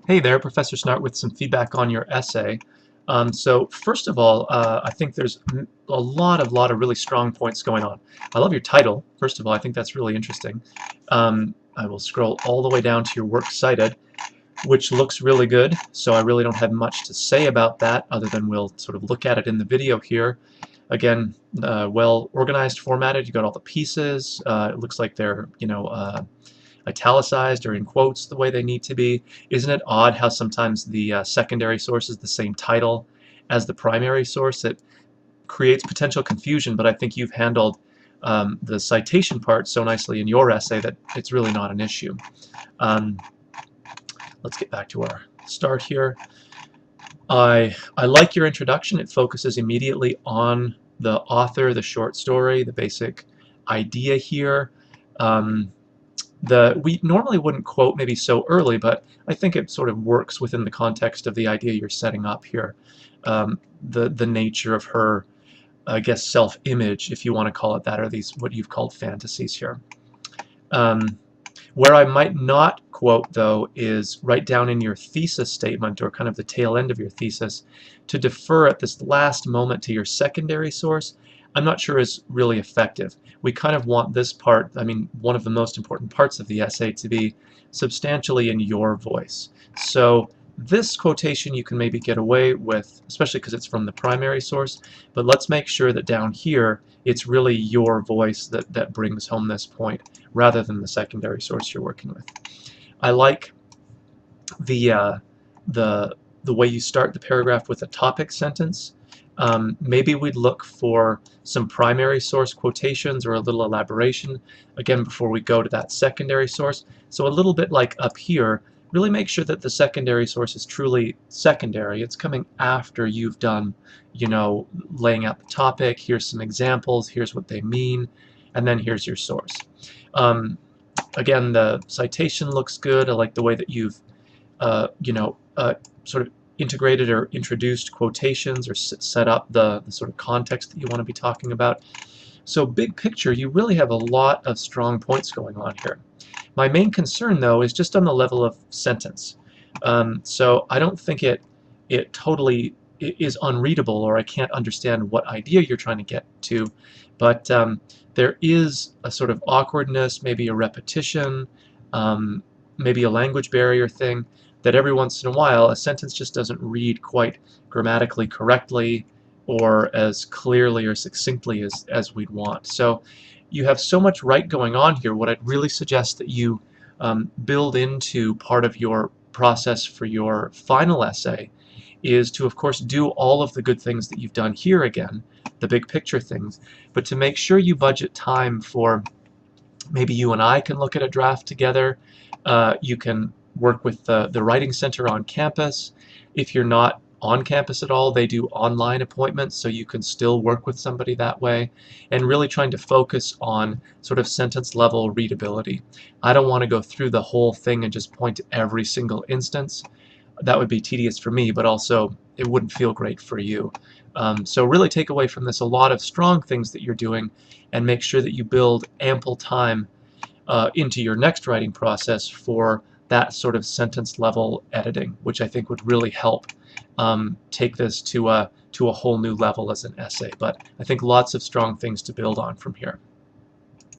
Hey there, Professor Snart with some feedback on your essay. So first of all, I think there's a lot of really strong points going on. I love your title. First of all, I think that's really interesting. I will scroll all the way down to your works cited, which looks really good. So I really don't have much to say about that other than we'll sort of look at it in the video here. Again, well organized, formatted. You got all the pieces. It looks like they're, italicized or in quotes the way they need to be. Isn't it odd how sometimes the secondary source is the same title as the primary source? It creates potential confusion, but I think you've handled the citation part so nicely in your essay that it's really not an issue. Um, let's get back to our start here. I like your introduction. It focuses immediately on the author, the short story, the basic idea here. Um, we normally wouldn't quote maybe so early, but I think it sort of works within the context of the idea you're setting up here. The nature of her, I guess, self-image, if you want to call it that, or these what you've called fantasies here. Um, where I might not quote, though, is right down in your thesis statement, or kind of the tail end of your thesis, to defer at this last moment to your secondary source. I'm not sure is really effective. We kind of want this part, I mean, one of the most important parts of the essay, to be substantially in your voice. So this quotation you can maybe get away with, especially because it's from the primary source, but let's make sure that down here it's really your voice that brings home this point rather than the secondary source you're working with. I like the the way you start the paragraph with a topic sentence. Maybe we'd look for some primary source quotations or a little elaboration again before we go to that secondary source. So a little bit like up here, really make sure that the secondary source is truly secondary. It's coming after you've done, laying out the topic. Here's some examples. Here's what they mean, and then here's your source. Um, Again, the citation looks good. I like the way that you've sort of integrated or introduced quotations or set up the sort of context that you want to be talking about. So big picture, you really have a lot of strong points going on here. My main concern, though, is just on the level of sentence. So I don't think it totally is unreadable, or I can't understand what idea you're trying to get to, but there is a sort of awkwardness, maybe a repetition, maybe a language barrier thing, that every once in a while a sentence just doesn't read quite grammatically correctly or as clearly or succinctly as we'd want. So you have so much right going on here. What I'd really suggest that you build into part of your process for your final essay is to, of course, do all of the good things that you've done here again, the big picture things, but to make sure you budget time for maybe you and I can look at a draft together. You can work with the Writing Center on campus. If you're not on campus at all, they do online appointments, so you can still work with somebody that way, and really trying to focus on sort of sentence level readability. I don't want to go through the whole thing and just point to every single instance. That would be tedious for me, but also it wouldn't feel great for you. So really take away from this a lot of strong things that you're doing, and make sure that you build ample time into your next writing process for that sort of sentence level editing, which I think would really help take this to a whole new level as an essay. But I think lots of strong things to build on from here.